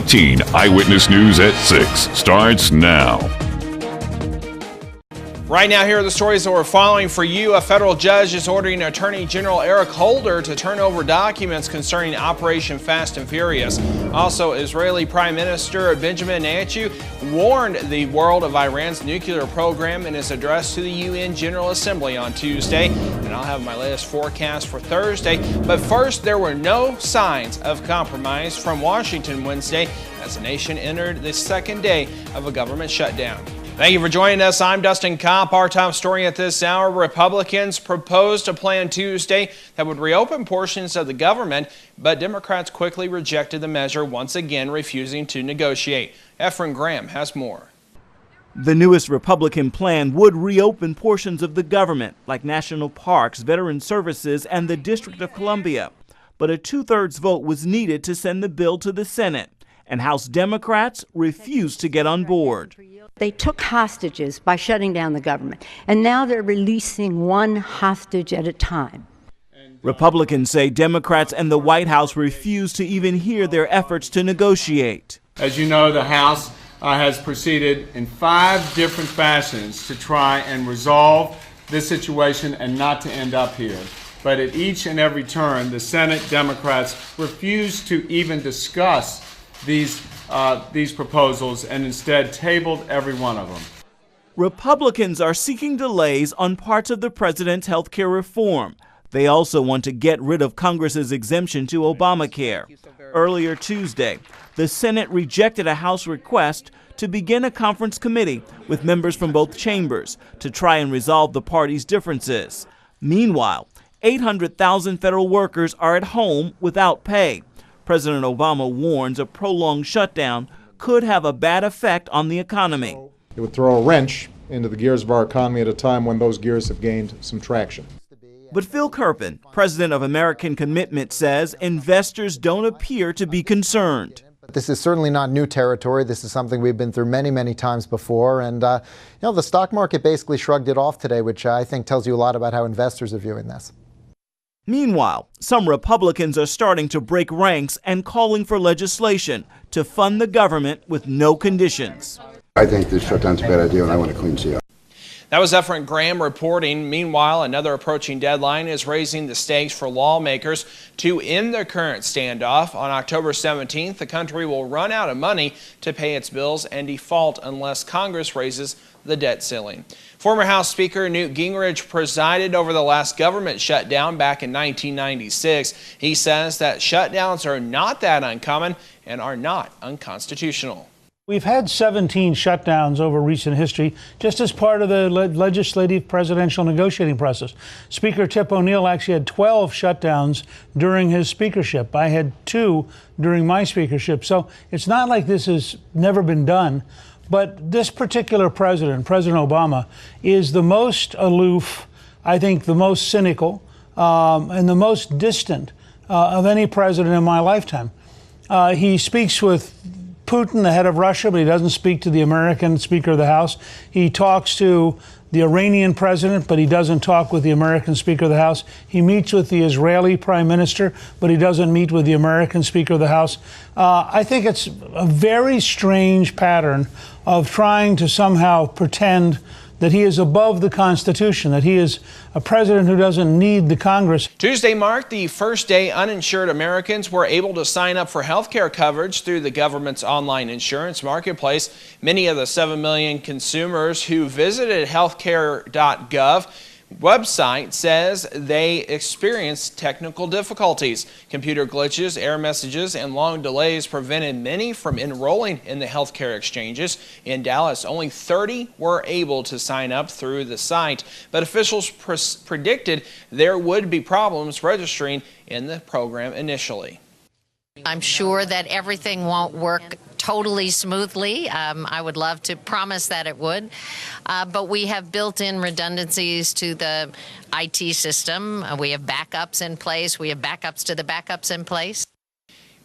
18 Eyewitness News at 6 starts now. Right now, here are the stories that we're following for you. A federal judge is ordering Attorney General Eric Holder to turn over documents concerning Operation Fast and Furious. Also, Israeli Prime Minister Benjamin Netanyahu warned the world of Iran's nuclear program in his address to the UN General Assembly on Tuesday. And I'll have my latest forecast for Thursday. But first, there were no signs of compromise from Washington Wednesday as the nation entered the second day of a government shutdown. Thank you for joining us. I'm Dustin Kopp. Our top story at this hour: Republicans proposed a plan Tuesday that would reopen portions of the government, but Democrats quickly rejected the measure, once again refusing to negotiate. Efren Graham has more. The newest Republican plan would reopen portions of the government, like national parks, veteran services, and the District of Columbia. But a two-thirds vote was needed to send the bill to the Senate, and House Democrats refused to get on board. They took hostages by shutting down the government, and now they're releasing one hostage at a time. Republicans say Democrats and the White House refuse to even hear their efforts to negotiate. As you know, the House has proceeded in 5 different fashions to try and resolve this situation and not to end up here. But at each and every turn, the Senate Democrats refuse to even discuss these proposals and instead tabled every one of them. Republicans are seeking delays on parts of the president's health care reform. They also want to get rid of Congress's exemption to Obamacare. Earlier Tuesday, the Senate rejected a House request to begin a conference committee with members from both chambers to try and resolve the parties' differences. Meanwhile, 800,000 federal workers are at home without pay. President Obama warns a prolonged shutdown could have a bad effect on the economy. It would throw a wrench into the gears of our economy at a time when those gears have gained some traction. But Phil Kerpen, president of American Commitment, says investors don't appear to be concerned. This is certainly not new territory. This is something we've been through many, many times before. And, the stock market basically shrugged it off today, which I think tells you a lot about how investors are viewing this. Meanwhile, some Republicans are starting to break ranks and calling for legislation to fund the government with no conditions. I think this shutdown's a bad idea, and I want a clean sheet. That was Efren Graham reporting. Meanwhile, another approaching deadline is raising the stakes for lawmakers to end the current standoff. On October 17th, the country will run out of money to pay its bills and default unless Congress raises the debt ceiling. Former House Speaker Newt Gingrich presided over the last government shutdown back in 1996. He says that shutdowns are not that uncommon and are not unconstitutional. We've had 17 shutdowns over recent history, just as part of the legislative presidential negotiating process. Speaker Tip O'Neill actually had 12 shutdowns during his speakership. I had 2 during my speakership. So it's not like this has never been done. But this particular president, President Obama, is the most aloof, I think the most cynical, and the most distant of any president in my lifetime. He speaks with Putin, the head of Russia, but he doesn't speak to the American Speaker of the House. He talks to the Iranian president, but he doesn't talk with the American Speaker of the House. He meets with the Israeli Prime Minister, but he doesn't meet with the American Speaker of the House. I think it's a very strange pattern of trying to somehow pretend that he is above the Constitution, that he is a president who doesn't need the Congress. Tuesday marked the first day uninsured Americans were able to sign up for health care coverage through the government's online insurance marketplace. Many of the 7 million consumers who visited healthcare.gov website says they experienced technical difficulties. Computer glitches, error messages, and long delays prevented many from enrolling in the healthcare exchanges. In Dallas, only 30 were able to sign up through the site, but officials predicted there would be problems registering in the program initially. I'm sure that everything won't work totally smoothly. I would love to promise that it would, but we have built-in redundancies to the IT system. We have backups in place. We have backups to the backups in place.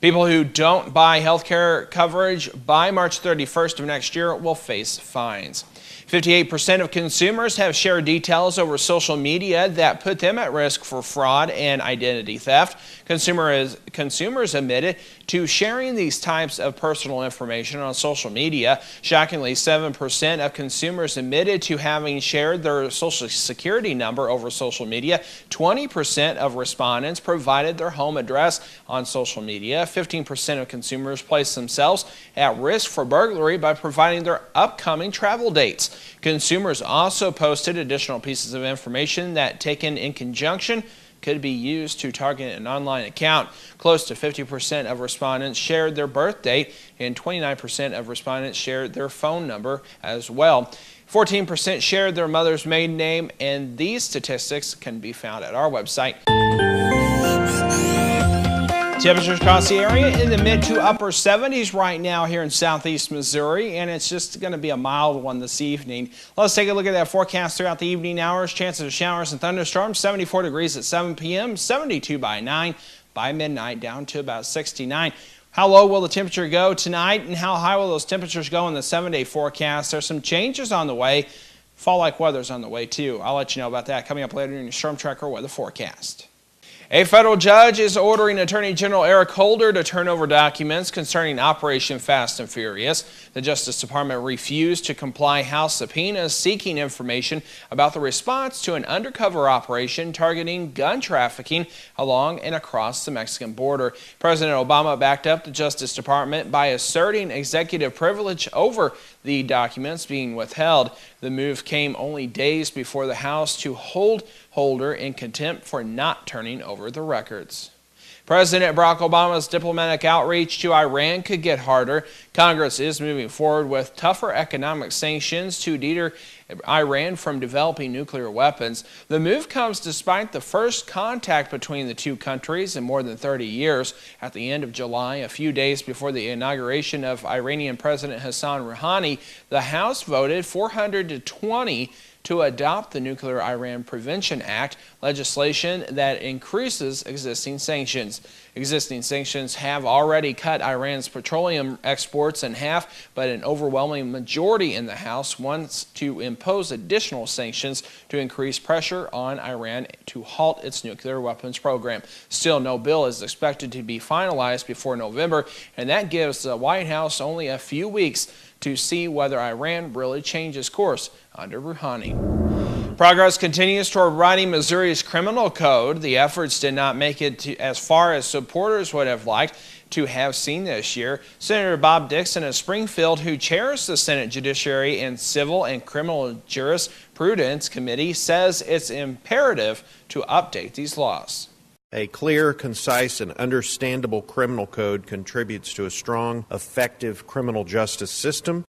People who don't buy health care coverage by March 31st of next year will face fines. 58% of consumers have shared details over social media that put them at risk for fraud and identity theft. Consumers admitted to sharing these types of personal information on social media. Shockingly, 7% of consumers admitted to having shared their social security number over social media. 20% of respondents provided their home address on social media. 15% of consumers placed themselves at risk for burglary by providing their upcoming travel dates. Consumers also posted additional pieces of information that, taken in conjunction, could be used to target an online account. Close to 50% of respondents shared their birth date, and 29% of respondents shared their phone number as well. 14% shared their mother's maiden name, and these statistics can be found at our website. Temperatures across the area in the mid to upper 70s right now here in southeast Missouri, and it's just going to be a mild one this evening. Let's take a look at that forecast throughout the evening hours. Chances of showers and thunderstorms, 74 degrees at 7 p.m., 72 by 9, by midnight down to about 69. How low will the temperature go tonight, and how high will those temperatures go in the 7-day forecast? There's some changes on the way. Fall-like weather's on the way too. I'll let you know about that coming up later in your Storm Tracker weather forecast. A federal judge is ordering Attorney General Eric Holder to turn over documents concerning Operation Fast and Furious. The Justice Department refused to comply House subpoenas seeking information about the response to an undercover operation targeting gun trafficking along and across the Mexican border. President Obama backed up the Justice Department by asserting executive privilege over the documents being withheld. The move came only days before the House to hold Holder in contempt for not turning over the records. President Barack Obama's diplomatic outreach to Iran could get harder. Congress is moving forward with tougher economic sanctions to deter Iran from developing nuclear weapons. The move comes despite the first contact between the two countries in more than 30 years. At the end of July, a few days before the inauguration of Iranian President Hassan Rouhani, the House voted 400-20 to adopt the Nuclear Iran Prevention Act, legislation that increases existing sanctions. Existing sanctions have already cut Iran's petroleum exports in half, but an overwhelming majority in the House wants to impose additional sanctions to increase pressure on Iran to halt its nuclear weapons program. Still, no bill is expected to be finalized before November, and that gives the White House only a few weeks to see whether Iran really changes course under Rouhani. Progress continues toward writing Missouri's criminal code. The efforts did not make it as far as supporters would have liked to have seen this year. Senator Bob Dixon of Springfield, who chairs the Senate Judiciary and Civil and Criminal Jurisprudence Committee, says it's imperative to update these laws. A clear, concise, and understandable criminal code contributes to a strong, effective criminal justice system.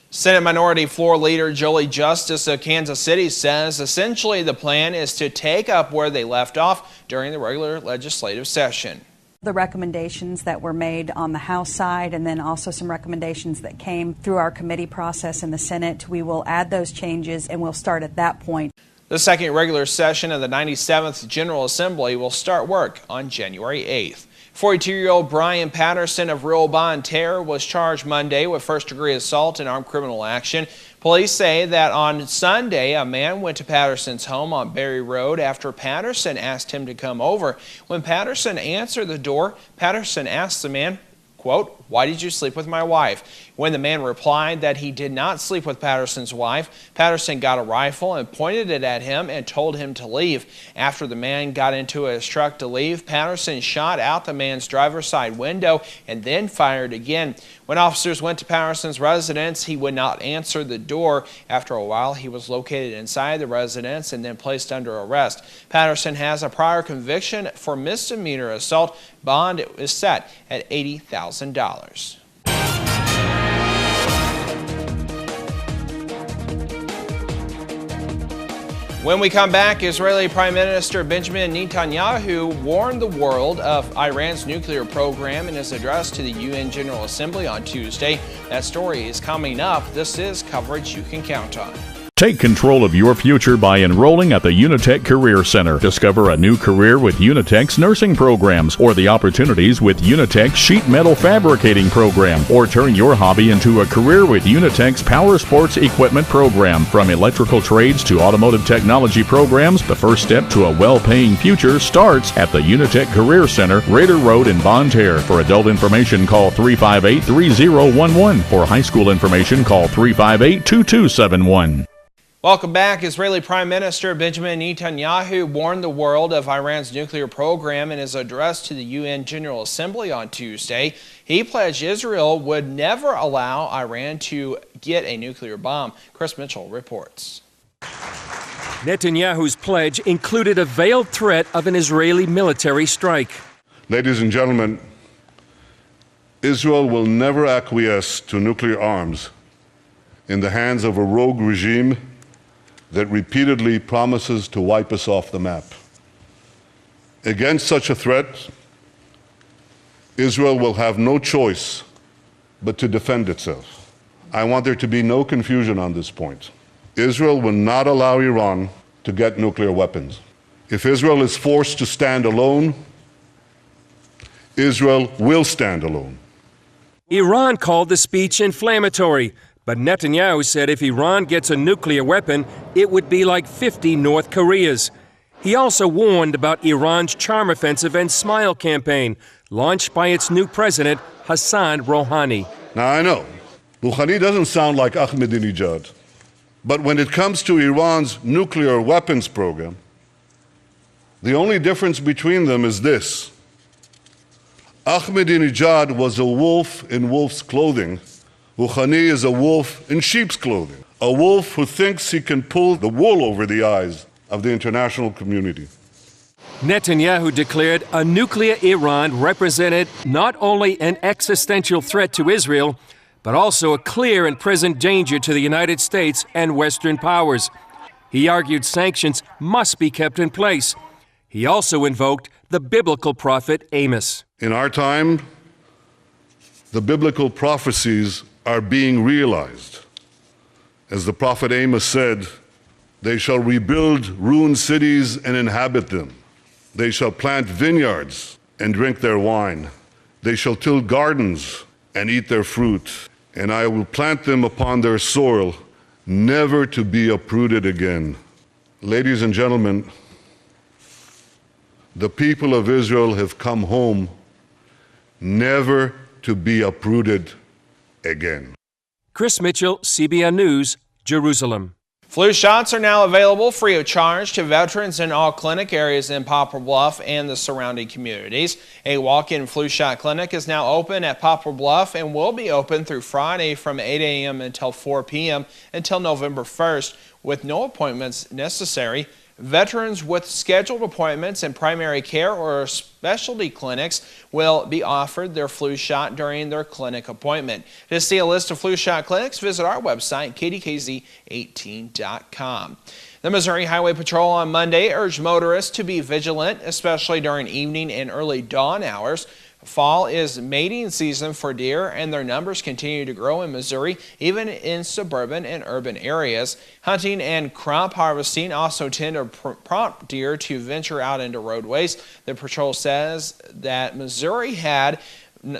Senate Minority Floor Leader Jolie Justice of Kansas City says essentially the plan is to take up where they left off during the regular legislative session. The recommendations that were made on the House side, and then also some recommendations that came through our committee process in the Senate, we will add those changes and we'll start at that point. The second regular session of the 97th General Assembly will start work on January 8th. 42-year-old Brian Patterson of Real Bon Terre was charged Monday with first-degree assault and armed criminal action. Police say that on Sunday, a man went to Patterson's home on Berry Road after Patterson asked him to come over. When Patterson answered the door, Patterson asked the man, quote, "Why did you sleep with my wife?" When the man replied that he did not sleep with Patterson's wife, Patterson got a rifle and pointed it at him and told him to leave. After the man got into his truck to leave, Patterson shot out the man's driver's side window and then fired again. When officers went to Patterson's residence, he would not answer the door. After a while, he was located inside the residence and then placed under arrest. Patterson has a prior conviction for misdemeanor assault. Bond is set at $80,000. When we come back, Israeli Prime Minister Benjamin Netanyahu warned the world of Iran's nuclear program in his address to the UN General Assembly on Tuesday. That story is coming up. This is coverage you can count on. Take control of your future by enrolling at the Unitech Career Center. Discover a new career with Unitech's nursing programs or the opportunities with Unitech's sheet metal fabricating program, or turn your hobby into a career with Unitech's power sports equipment program. From electrical trades to automotive technology programs, the first step to a well-paying future starts at the Unitech Career Center, Raider Road in Bonne Terre. For adult information, call 358-3011. For high school information, call 358-2271. Welcome back. Israeli Prime Minister Benjamin Netanyahu warned the world of Iran's nuclear program in his address to the UN General Assembly on Tuesday. He pledged Israel would never allow Iran to get a nuclear bomb. Chris Mitchell reports. Netanyahu's pledge included a veiled threat of an Israeli military strike. Ladies and gentlemen, Israel will never acquiesce to nuclear arms in the hands of a rogue regime that repeatedly promises to wipe us off the map. Against such a threat, Israel will have no choice but to defend itself. I want there to be no confusion on this point. Israel will not allow Iran to get nuclear weapons. If Israel is forced to stand alone, Israel will stand alone. Iran called the speech inflammatory, but Netanyahu said if Iran gets a nuclear weapon, it would be like 50 North Koreas. He also warned about Iran's charm offensive and smile campaign, launched by its new president, Hassan Rouhani. Now I know, Rouhani doesn't sound like Ahmadinejad, but when it comes to Iran's nuclear weapons program, the only difference between them is this. Ahmadinejad was a wolf in wolf's clothing. Rouhani is a wolf in sheep's clothing, a wolf who thinks he can pull the wool over the eyes of the international community. Netanyahu declared a nuclear Iran represented not only an existential threat to Israel, but also a clear and present danger to the United States and Western powers. He argued sanctions must be kept in place. He also invoked the biblical prophet Amos. In our time, the biblical prophecies are being realized. As the prophet Amos said, they shall rebuild ruined cities and inhabit them. They shall plant vineyards and drink their wine. They shall till gardens and eat their fruit. And I will plant them upon their soil, never to be uprooted again. Ladies and gentlemen, the people of Israel have come home, never to be uprooted again. Chris Mitchell, CBN News, Jerusalem. Flu shots are now available free of charge to veterans in all clinic areas in Poplar Bluff and the surrounding communities. A walk-in flu shot clinic is now open at Poplar Bluff and will be open through Friday from 8 a.m. until 4 p.m. until November 1st with no appointments necessary. Veterans with scheduled appointments in primary care or specialty clinics will be offered their flu shot during their clinic appointment. To see a list of flu shot clinics, visit our website, KDKZ18.com. The Missouri Highway Patrol on Monday urged motorists to be vigilant, especially during evening and early dawn hours. Fall is mating season for deer, and their numbers continue to grow in Missouri, even in suburban and urban areas. Hunting and crop harvesting also tend to prompt deer to venture out into roadways. The patrol says that Missouri had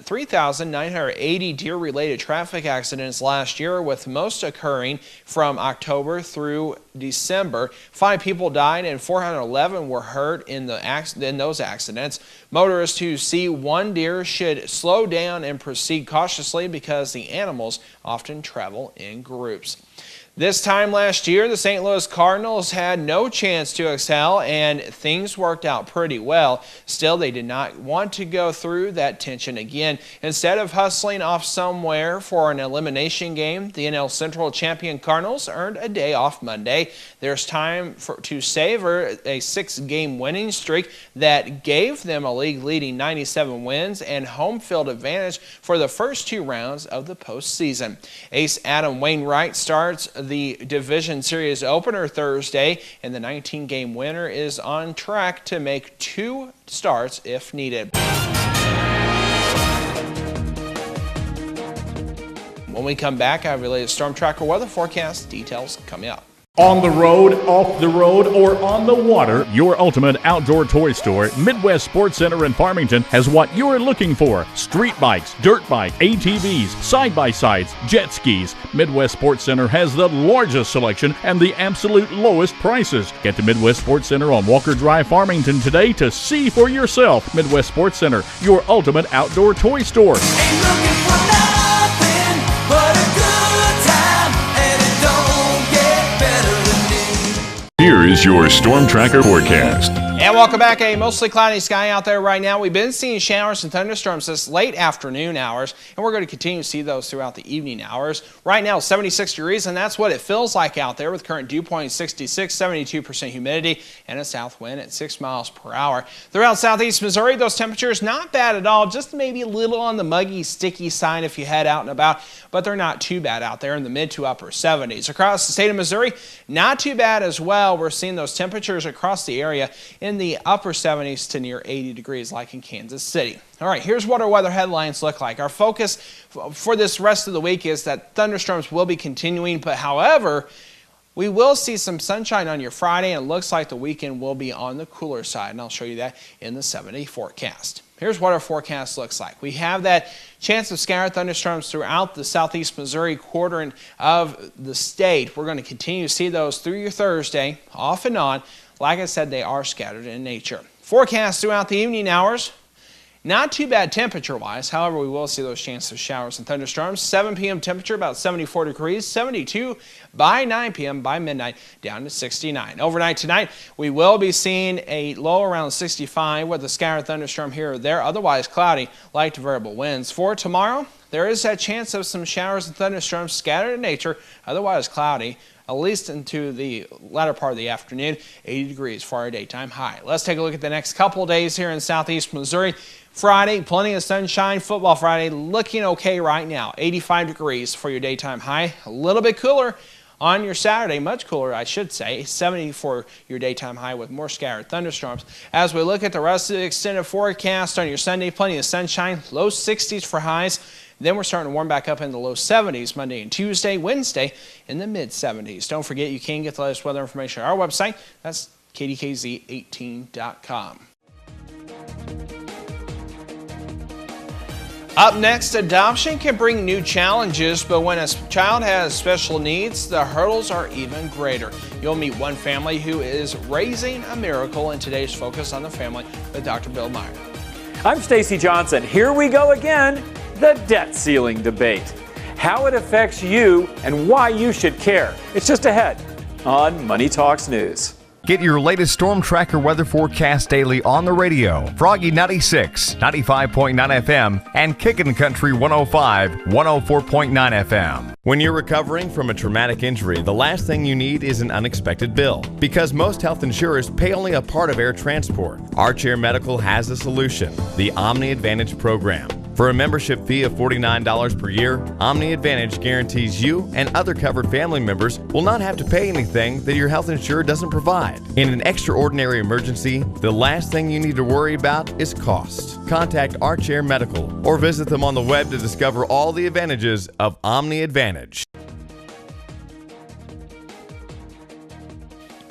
3,980 deer-related traffic accidents last year, with most occurring from October through December. 5 people died and 411 were hurt in those accidents. Motorists who see one deer should slow down and proceed cautiously because the animals often travel in groups. This time last year, the St. Louis Cardinals had no chance to excel, and things worked out pretty well. Still, they did not want to go through that tension again. Instead of hustling off somewhere for an elimination game, the NL Central champion Cardinals earned a day off Monday. There's time to savor a 6-game winning streak that gave them a league-leading 97 wins and home field advantage for the first 2 rounds of the postseason. Ace Adam Wainwright starts the division series opener Thursday, and the 19-game winner is on track to make 2 starts if needed. When we come back, I have related storm tracker weather forecast details coming up. On the road, off the road, or on the water, your ultimate outdoor toy store, Midwest Sports Center in Farmington, has what you're looking for. Street bikes, dirt bike, ATVs, side-by-sides, jet skis. Midwest Sports Center has the largest selection and the absolute lowest prices. Get to Midwest Sports Center on Walker Drive, Farmington today to see for yourself. Midwest Sports Center, your ultimate outdoor toy store. Ain't looking for nothing but a good time, and it don't get better than this. Here is your Storm Tracker forecast. And welcome back. A mostly cloudy sky out there right now. We've been seeing showers and thunderstorms this late afternoon hours, and we're going to continue to see those throughout the evening hours. Right now, 76 degrees, and that's what it feels like out there with current dew point 66, 72% humidity, and a south wind at 6 miles per hour. Throughout southeast Missouri, those temperatures not bad at all, just maybe a little on the muggy, sticky side if you head out and about, but they're not too bad out there in the mid to upper 70s. Across the state of Missouri, not too bad as well. We're seeing those temperatures across the area in the upper 70s to near 80 degrees like in Kansas City. All right, here's what our weather headlines look like. Our focus for this rest of the week is that thunderstorms will be continuing, but however, we will see some sunshine on your Friday, and it looks like the weekend will be on the cooler side, and I'll show you that in the 7-day forecast. Here's what our forecast looks like. We have that chance of scattered thunderstorms throughout the southeast Missouri quadrant of the state. We're going to continue to see those through your Thursday, off and on. Like I said, they are scattered in nature. Forecast throughout the evening hours. Not too bad temperature-wise. However, we will see those chances of showers and thunderstorms. 7 p.m. temperature about 74 degrees, 72 by 9 p.m. By midnight down to 69. Overnight tonight, we will be seeing a low around 65 with a scattered thunderstorm here or there. Otherwise cloudy, light to variable winds. For tomorrow, there is that chance of some showers and thunderstorms scattered in nature. Otherwise cloudy, at least into the latter part of the afternoon, 80 degrees for our daytime high. Let's take a look at the next couple of days here in southeast Missouri. Friday, plenty of sunshine. Football Friday looking okay right now. 85 degrees for your daytime high. A little bit cooler on your Saturday, much cooler I should say. 70 for your daytime high with more scattered thunderstorms. As we look at the rest of the extended forecast on your Sunday, plenty of sunshine. Low 60s for highs. Then we're starting to warm back up in the low 70s Monday and Tuesday. Wednesday in the mid 70s. Don't forget you can get the latest weather information on our website. That's KDKZ18.com. Up next, adoption can bring new challenges, but when a child has special needs, the hurdles are even greater. You'll meet one family who is raising a miracle in today's Focus on the Family with Dr. Bill Meyer. I'm Stacy Johnson. Here we go again, the debt ceiling debate. How it affects you and why you should care. It's just ahead on Money Talks News. Get your latest Storm Tracker weather forecast daily on the radio. Froggy 96, 95.9 FM, and Kickin' Country 105, 104.9 FM. When you're recovering from a traumatic injury, the last thing you need is an unexpected bill. Because most health insurers pay only a part of air transport, Archair Medical has a solution, the Omni Advantage program. For a membership fee of $49 per year, Omni Advantage guarantees you and other covered family members will not have to pay anything that your health insurer doesn't provide. In an extraordinary emergency, the last thing you need to worry about is cost. Contact Archair Medical or visit them on the web to discover all the advantages of Omni Advantage.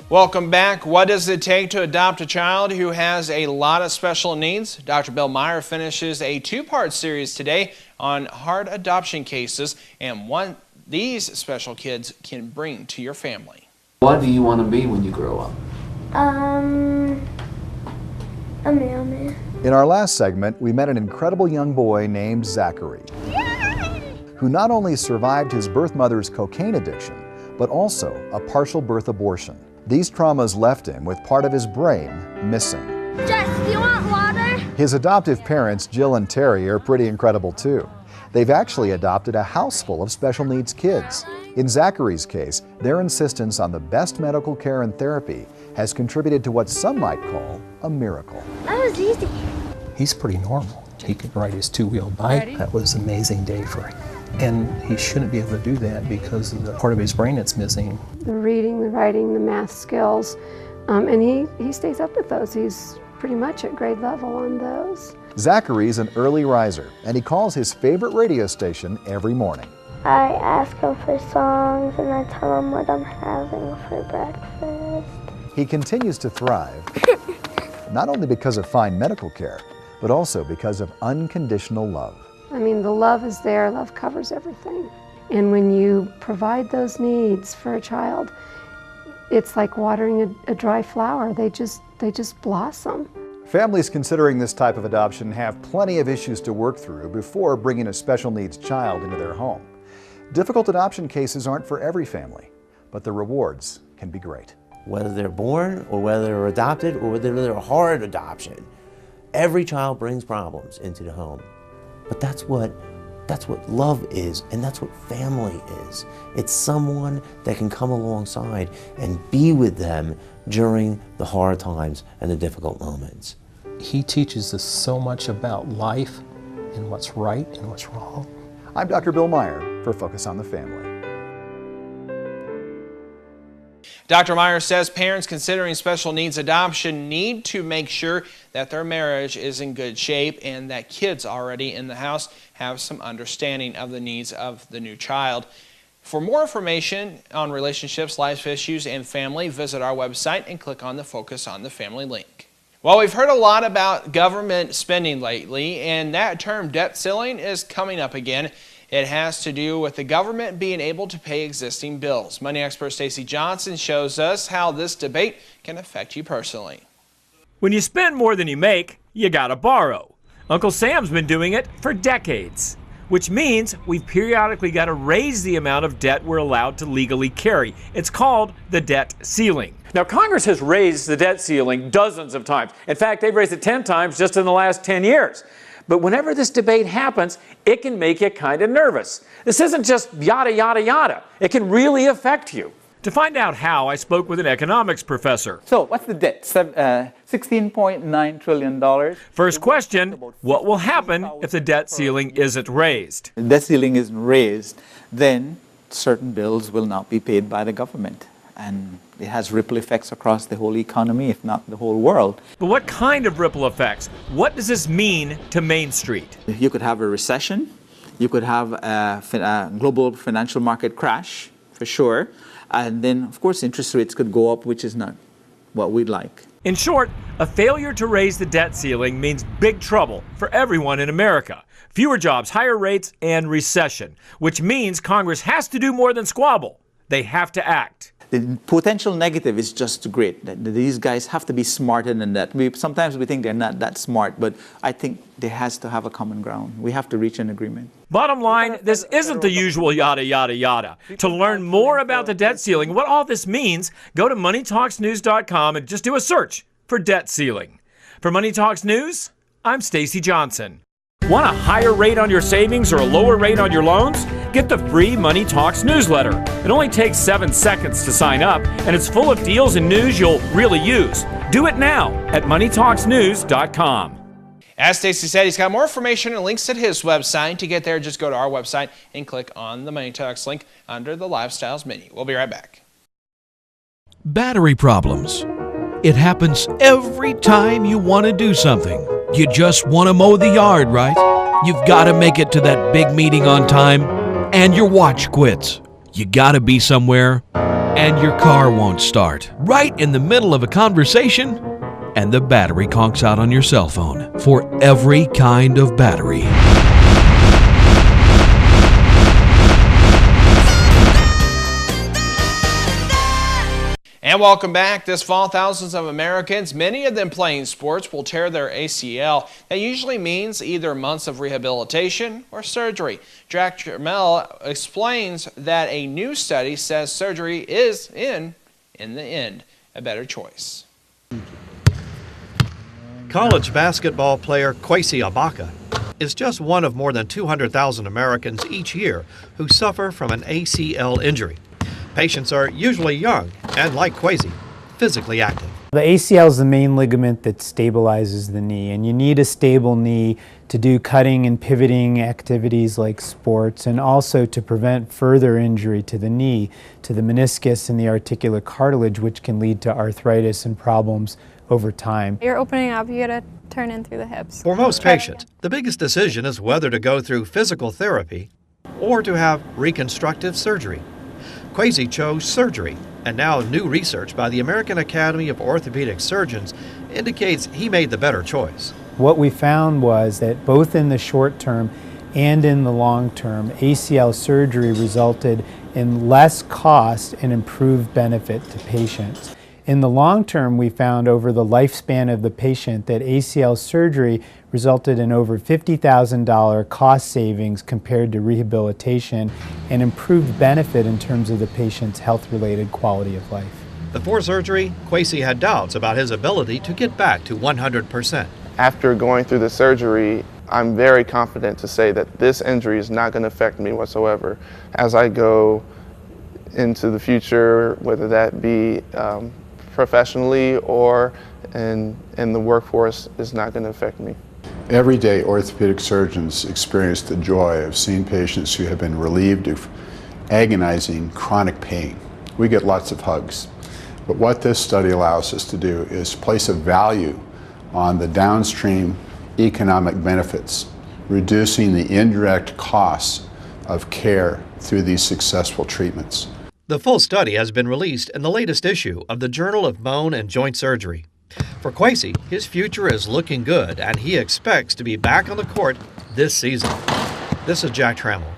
Welcome back. What does it take to adopt a child who has a lot of special needs? Dr. Bill Meyer finishes a two-part series today on hard adoption cases and what these special kids can bring to your family. What do you want to be when you grow up? A mailman. In our last segment, we met an incredible young boy named Zachary, who not only survived his birth mother's cocaine addiction, but also a partial birth abortion. These traumas left him with part of his brain missing. Jess, do you want water? His adoptive parents, Jill and Terry, are pretty incredible too. They've actually adopted a house full of special needs kids. In Zachary's case, their insistence on the best medical care and therapy has contributed to what some might call a miracle. That was easy. He's pretty normal. He can ride his two-wheel bike. That was an amazing day for him. And he shouldn't be able to do that because of the part of his brain that's missing. The reading, the writing, the math skills, and he stays up with those. He's pretty much at grade level on those. Zachary's an early riser, and he calls his favorite radio station every morning. I ask him for songs and I tell him what I'm having for breakfast. He continues to thrive, not only because of fine medical care, but also because of unconditional love. I mean, the love is there, love covers everything. And when you provide those needs for a child, it's like watering a dry flower. They just blossom. Families considering this type of adoption have plenty of issues to work through before bringing a special needs child into their home. Difficult adoption cases aren't for every family, but the rewards can be great. Whether they're born or whether they're adopted or whether they're a hard adoption, every child brings problems into the home. But that's what love is, and that's what family is. It's someone that can come alongside and be with them during the hard times and the difficult moments. He teaches us so much about life and what's right and what's wrong. I'm Dr. Bill Meyer for Focus on the Family. Dr. Meyer says parents considering special needs adoption need to make sure that their marriage is in good shape and that kids already in the house have some understanding of the needs of the new child. For more information on relationships, life issues, and family, visit our website and click on the Focus on the Family link. Well, we've heard a lot about government spending lately, and that term debt ceiling is coming up again. It has to do with the government being able to pay existing bills. Money expert Stacey Johnson shows us how this debate can affect you personally. When you spend more than you make, you gotta borrow. Uncle Sam's been doing it for decades, which means we've periodically got to raise the amount of debt we're allowed to legally carry. It's called the debt ceiling. Now, Congress has raised the debt ceiling dozens of times. In fact, they've raised it 10 times just in the last 10 years. But whenever this debate happens, it can make you kind of nervous. This isn't just yada, yada, yada. It can really affect you. To find out how, I spoke with an economics professor. So what's the debt? $16.9 trillion. First question, what will happen if the debt ceiling isn't raised? If the debt ceiling isn't raised, then certain bills will not be paid by the government. And it has ripple effects across the whole economy, if not the whole world. But what kind of ripple effects? What does this mean to Main Street? You could have a recession. You could have a global financial market crash, for sure. And then, of course, interest rates could go up, which is not what we'd like. In short, a failure to raise the debt ceiling means big trouble for everyone in America. Fewer jobs, higher rates, and recession, which means Congress has to do more than squabble. They have to act. The potential negative is just great. These guys have to be smarter than that. Sometimes we think they're not that smart, but I think they has to have a common ground. We have to reach an agreement. Bottom line, this isn't the usual yada, yada, yada. To learn more about the debt ceiling, what all this means, go to moneytalksnews.com and just do a search for debt ceiling. For Money Talks News, I'm Stacey Johnson. Want a higher rate on your savings or a lower rate on your loans? Get the free Money Talks newsletter. It only takes 7 seconds to sign up, and it's full of deals and news you'll really use. Do it now at moneytalksnews.com. As Stacey said, he's got more information and links at his website. To get there, just go to our website and click on the Money Talks link under the Lifestyles menu. We'll be right back. Battery problems. It happens every time you want to do something. You just want to mow the yard, right? You've got to make it to that big meeting on time, and your watch quits. You got to be somewhere, and your car won't start. Right in the middle of a conversation, and the battery conks out on your cell phone. For every kind of battery. And welcome back. This fall, thousands of Americans, many of them playing sports, will tear their ACL. That usually means either months of rehabilitation or surgery. Jack Jermel explains that a new study says surgery is, in the end, a better choice. College basketball player Kwesi Abaka is just one of more than 200,000 Americans each year who suffer from an ACL injury. Patients are usually young and, like Kwesi, physically active. The ACL is the main ligament that stabilizes the knee, and you need a stable knee to do cutting and pivoting activities like sports, and also to prevent further injury to the knee, to the meniscus and the articular cartilage, which can lead to arthritis and problems over time. You're opening up, you gotta turn in through the hips. For most patients, the biggest decision is whether to go through physical therapy or to have reconstructive surgery. Kwesi chose surgery, and now new research by the American Academy of Orthopedic Surgeons indicates he made the better choice. What we found was that both in the short term and in the long term, ACL surgery resulted in less cost and improved benefit to patients. In the long term, we found over the lifespan of the patient that ACL surgery resulted in over $50,000 cost savings compared to rehabilitation and improved benefit in terms of the patient's health-related quality of life. Before surgery, Kwesi had doubts about his ability to get back to 100%. After going through the surgery, I'm very confident to say that this injury is not going to affect me whatsoever. As I go into the future, whether that be professionally or in the workforce, is not going to affect me. Every day, orthopedic surgeons experience the joy of seeing patients who have been relieved of agonizing chronic pain. We get lots of hugs. But what this study allows us to do is place a value on the downstream economic benefits, reducing the indirect costs of care through these successful treatments. The full study has been released in the latest issue of the Journal of Bone and Joint Surgery. For Kwesi, his future is looking good, and he expects to be back on the court this season. This is Jack Trammell.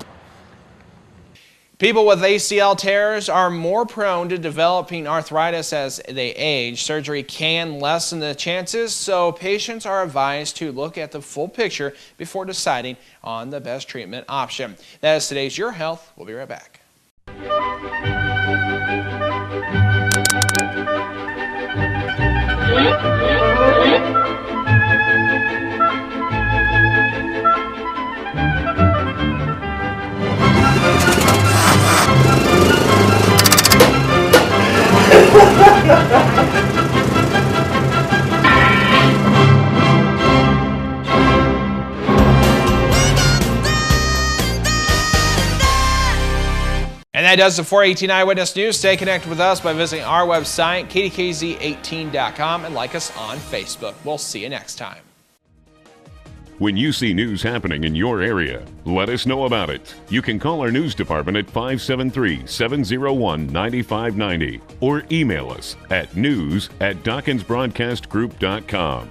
People with ACL tears are more prone to developing arthritis as they age. Surgery can lessen the chances, so patients are advised to look at the full picture before deciding on the best treatment option. That is today's Your Health. We'll be right back. And that does the 418 Eyewitness News. Stay connected with us by visiting our website, KDKZ18.com, and like us on Facebook. We'll see you next time. When you see news happening in your area, let us know about it. You can call our news department at 573-701-9590 or email us at news@DawkinsBroadcastGroup.com.